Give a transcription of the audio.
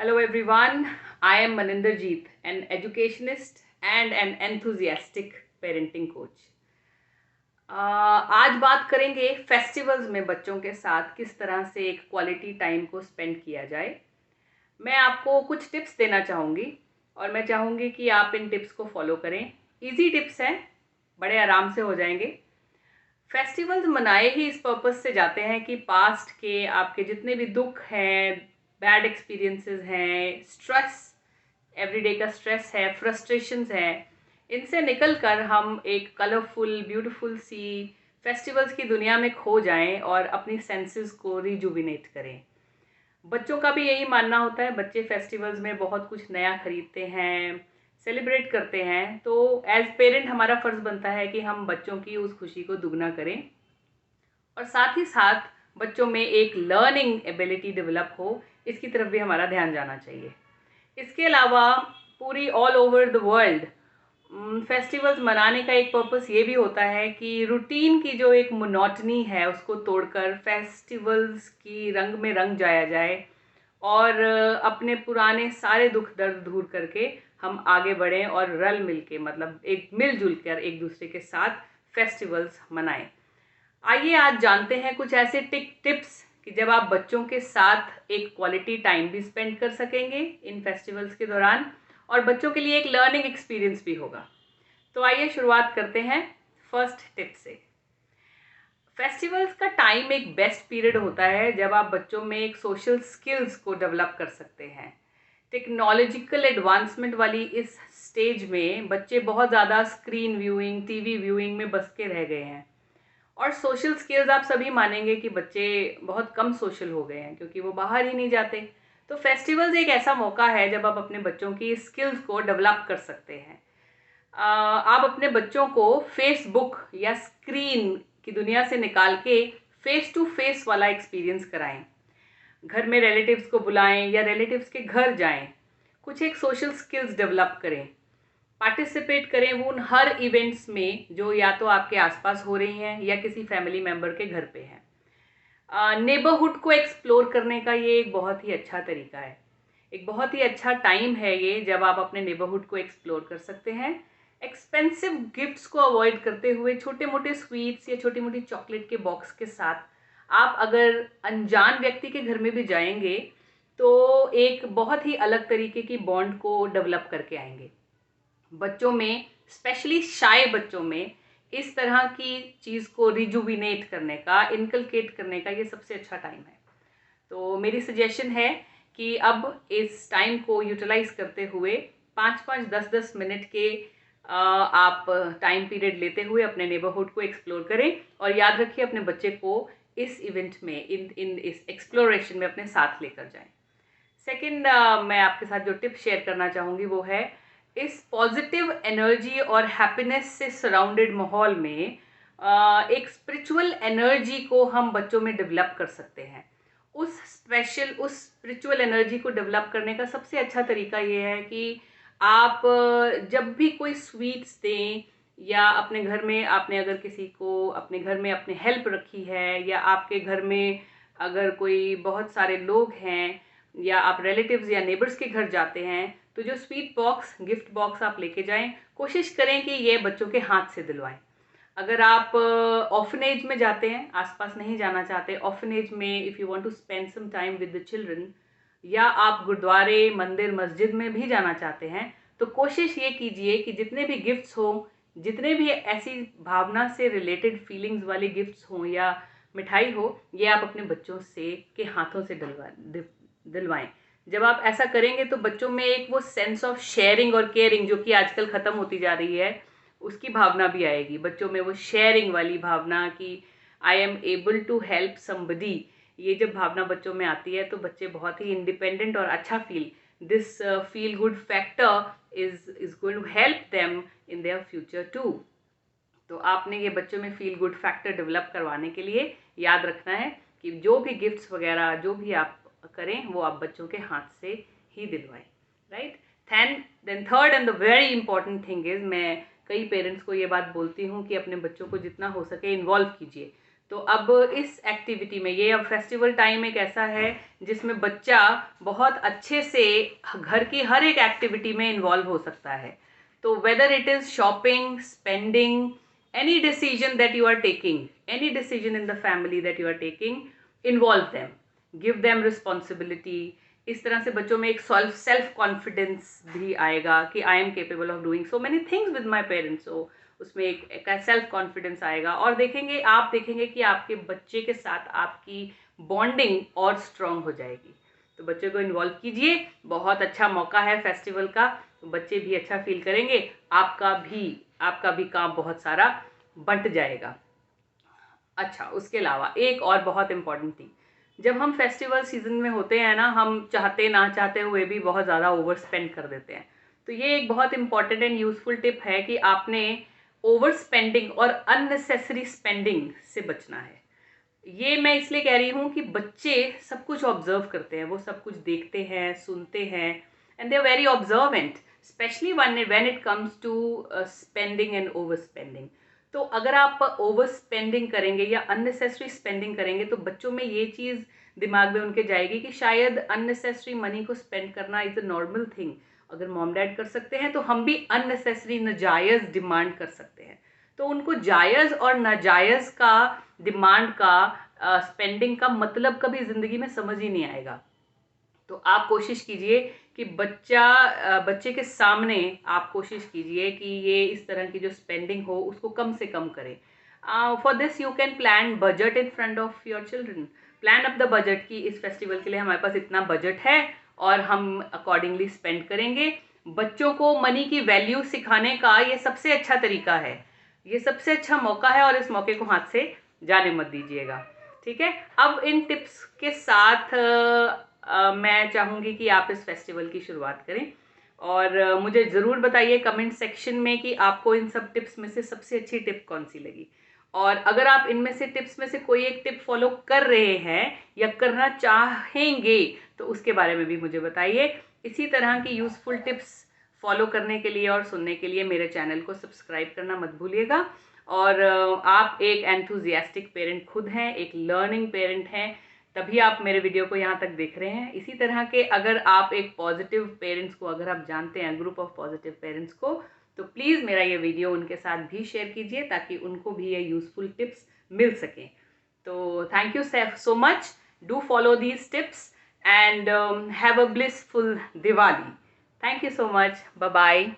Hello everyone, I am Maninderjeet, an educationist and an enthusiastic parenting coach. आज बात करेंगे festivals में बच्चों के साथ किस तरह से एक क्वालिटी टाइम को स्पेंड किया जाए। मैं आपको कुछ टिप्स देना चाहूँगी और मैं चाहूँगी कि आप इन टिप्स को फॉलो करें। इजी टिप्स हैं, बड़े आराम से हो जाएंगे। फेस्टिवल्स मनाए ही इस पर्पस से जाते हैं कि पास्ट के आपके जितने भी दुख हैं, बैड एक्सपीरियंसेस हैं, स्ट्रेस, एवरीडे का स्ट्रेस है, फ्रस्ट्रेशंस हैं, इनसे निकल कर हम एक कलरफुल ब्यूटीफुल सी फेस्टिवल्स की दुनिया में खो जाएं और अपनी सेंसेस को रिजुविनेट करें। बच्चों का भी यही मानना होता है, बच्चे फेस्टिवल्स में बहुत कुछ नया खरीदते हैं, सेलिब्रेट करते हैं। तो एज पेरेंट हमारा फ़र्ज़ बनता है कि हम बच्चों की उस खुशी को दुगना करें और साथ ही साथ बच्चों में एक लर्निंग एबिलिटी डेवलप हो, इसकी तरफ भी हमारा ध्यान जाना चाहिए। इसके अलावा पूरी all over the world festivals मनाने का एक पर्पस ये भी होता है कि रूटीन की जो एक मोनोटनी है उसको तोड़कर फेस्टिवल्स की रंग में रंग जाया जाए और अपने पुराने सारे दुख दर्द दूर करके हम आगे बढ़ें और रल मिल के, मतलब एक मिलजुल कर एक दूसरे के साथ फेस्टिवल्स मनाएं। आइए आज जानते हैं कुछ ऐसे टिप्स कि जब आप बच्चों के साथ एक क्वालिटी टाइम भी स्पेंड कर सकेंगे इन फेस्टिवल्स के दौरान और बच्चों के लिए एक लर्निंग एक्सपीरियंस भी होगा। तो आइए शुरुआत करते हैं फर्स्ट टिप से। फेस्टिवल्स का टाइम एक बेस्ट पीरियड होता है जब आप बच्चों में एक सोशल स्किल्स को डेवलप कर सकते हैं। टेक्नोलॉजिकल एडवांसमेंट वाली इस स्टेज में बच्चे बहुत ज़्यादा स्क्रीन व्यूइंग, टीवी व्यूइंग में बस के रह गए हैं और सोशल स्किल्स आप सभी मानेंगे कि बच्चे बहुत कम सोशल हो गए हैं क्योंकि वो बाहर ही नहीं जाते। तो फेस्टिवल्स एक ऐसा मौका है जब आप अपने बच्चों की स्किल्स को डेवलप कर सकते हैं। आप अपने बच्चों को फेसबुक या स्क्रीन की दुनिया से निकाल के फेस टू फेस वाला एक्सपीरियंस कराएं। घर में रिलेटिव्स को बुलाएं या रिलेटिव्स के घर जाएं, कुछ एक सोशल स्किल्स डेवलप करें, पार्टिसिपेट करें वो उन हर इवेंट्स में जो या तो आपके आसपास हो रही हैं या किसी फैमिली मेम्बर के घर पे हैं। नेबरहुड को एक्सप्लोर करने का ये एक बहुत ही अच्छा तरीका है, एक बहुत ही अच्छा टाइम है ये जब आप अपने नेबरहुड को एक्सप्लोर कर सकते हैं। एक्सपेंसिव गिफ्ट्स को अवॉइड करते हुए छोटे मोटे स्वीट्स या छोटी मोटी चॉकलेट के बॉक्स के साथ आप अगर अनजान व्यक्ति के घर में भी जाएंगे तो एक बहुत ही अलग तरीके की बॉन्ड को डेवलप करके आएंगे। बच्चों में, स्पेशली शाय बच्चों में, इस तरह की चीज़ को रिजुविनेट करने का, इनकलकेट करने का ये सबसे अच्छा टाइम है। तो मेरी सजेशन है कि अब इस टाइम को यूटिलाइज करते हुए 5-5, 10-10 मिनट के आप टाइम पीरियड लेते हुए अपने नेबरहुड को एक्सप्लोर करें और याद रखिए अपने बच्चे को इस इवेंट में, इस एक्सप्लोरेशन में अपने साथ लेकर जाएं। सेकंड, मैं आपके साथ जो टिप शेयर करना चाहूँगी वो है, इस पॉजिटिव एनर्जी और हैप्पीनेस से सराउंडेड माहौल में एक स्पिरिचुअल एनर्जी को हम बच्चों में डेवलप कर सकते हैं। उस स्पिरिचुअल एनर्जी को डेवलप करने का सबसे अच्छा तरीका ये है कि आप जब भी कोई स्वीट्स दें या अपने घर में आपने अगर किसी को अपने घर में अपने हेल्प रखी है या आपके घर में अगर कोई बहुत सारे लोग हैं या आप रिलेटिव्स या नेबर्स के घर जाते हैं तो जो स्वीट बॉक्स, गिफ्ट बॉक्स आप लेके जाएं, कोशिश करें कि ये बच्चों के हाथ से दिलवाएं। अगर आप ऑर्फनेज में जाते हैं, आसपास नहीं जाना चाहते, ऑर्फनेज में if you want to spend some time with the children, या आप गुरुद्वारे, मंदिर, मस्जिद में भी जाना चाहते हैं, तो कोशिश ये कीजिए कि जितने भी गिफ्ट्स हों, जितने भी ऐसी भावना से रिलेटेड फीलिंग्स वाले गिफ्ट्स हों या मिठाई हो, ये आप अपने बच्चों से के हाथों से दिलवाएं। जब आप ऐसा करेंगे तो बच्चों में एक वो सेंस ऑफ शेयरिंग और केयरिंग जो कि आजकल ख़त्म होती जा रही है, उसकी भावना भी आएगी बच्चों में, वो शेयरिंग वाली भावना कि I am able to help somebody. ये जब भावना बच्चों में आती है तो बच्चे बहुत ही इंडिपेंडेंट और अच्छा this feel good factor is going to help them in their future too. तो आपने ये बच्चों में फील गुड फैक्टर डेवलप करवाने के लिए याद रखना है कि जो भी गिफ्ट्स वगैरह जो भी आप करें वो आप बच्चों के हाथ से ही दिलवाएं, right. Then third and the very important thing is, मैं कई पेरेंट्स को ये बात बोलती हूँ कि अपने बच्चों को जितना हो सके इन्वॉल्व कीजिए। तो अब इस एक्टिविटी में ये अब फेस्टिवल टाइम एक ऐसा है जिसमें बच्चा बहुत अच्छे से घर की हर एक एक्टिविटी में इन्वॉल्व हो सकता है। तो whether it is shopping, spending, any decision that you are taking, any decision in the family that you are taking, involve them, give them responsibility। इस तरह से बच्चों में एक सेल्फ कॉन्फिडेंस भी आएगा कि I am capable of doing so many things with my parents. So उसमें एक सेल्फ कॉन्फिडेंस आएगा और आप देखेंगे कि आपके बच्चे के साथ आपकी बॉन्डिंग और स्ट्रांग हो जाएगी। तो बच्चों को इन्वॉल्व कीजिए, बहुत अच्छा मौका है फेस्टिवल का, तो बच्चे भी अच्छा फील करेंगे, आपका भी काम बहुत सारा बंट जाएगा। अच्छा, उसके अलावा एक और बहुत इम्पॉर्टेंट थिंग, जब हम फेस्टिवल सीजन में होते हैं ना, हम चाहते ना चाहते हुए भी बहुत ज़्यादा ओवर स्पेंड कर देते हैं। तो ये एक बहुत इंपॉर्टेंट एंड यूजफुल टिप है कि आपने ओवर स्पेंडिंग और अननेसेसरी स्पेंडिंग से बचना है। ये मैं इसलिए कह रही हूँ कि बच्चे सब कुछ ऑब्जर्व करते हैं, वो सब कुछ देखते हैं, सुनते हैं, and they are very observant, especially when it comes to spending and over spending. तो अगर आप ओवर स्पेंडिंग करेंगे या अननेसेसरी स्पेंडिंग करेंगे तो बच्चों में ये चीज़ दिमाग में उनके जाएगी कि शायद अननेसेसरी मनी को स्पेंड करना इज़ अ नॉर्मल थिंग। अगर मॉम डैड कर सकते हैं तो हम भी अननेसेसरी नाजायज़ डिमांड कर सकते हैं। तो उनको जायज़ और नाजायज़ का डिमांड का स्पेंडिंग का मतलब कभी ज़िंदगी में समझ ही नहीं आएगा। तो आप कोशिश कीजिए कि बच्चे के सामने आप कोशिश कीजिए कि ये इस तरह की जो स्पेंडिंग हो उसको कम से कम करें। For this you can plan budget in front of your children. Plan up the budget की इस फेस्टिवल के लिए हमारे पास इतना बजट है और हम अकॉर्डिंगली स्पेंड करेंगे। बच्चों को मनी की वैल्यू सिखाने का ये सबसे अच्छा तरीका है, ये सबसे अच्छा मौका है और इस मौके को हाथ से जाने मत दीजिएगा। ठीक है, अब इन टिप्स के साथ मैं चाहूँगी कि आप इस फेस्टिवल की शुरुआत करें और मुझे ज़रूर बताइए कमेंट सेक्शन में कि आपको इन सब टिप्स में से सबसे अच्छी टिप कौन सी लगी। और अगर आप इनमें से टिप्स में से कोई एक टिप फॉलो कर रहे हैं या करना चाहेंगे तो उसके बारे में भी मुझे बताइए। इसी तरह की यूज़फुल टिप्स फॉलो करने के लिए और सुनने के लिए मेरे चैनल को सब्सक्राइब करना मत भूलिएगा। और आप एक एंथुजियास्टिक पेरेंट खुद हैं, एक लर्निंग पेरेंट हैं, तभी आप मेरे वीडियो को यहाँ तक देख रहे हैं। इसी तरह के अगर आप एक पॉजिटिव पेरेंट्स को अगर आप जानते हैं, ग्रुप ऑफ पॉजिटिव पेरेंट्स को, तो प्लीज़ मेरा ये वीडियो उनके साथ भी शेयर कीजिए ताकि उनको भी ये यूज़फुल टिप्स मिल सकें। तो thank you so much, do follow these tips and have a blissful Diwali. Thank you so much, bye bye.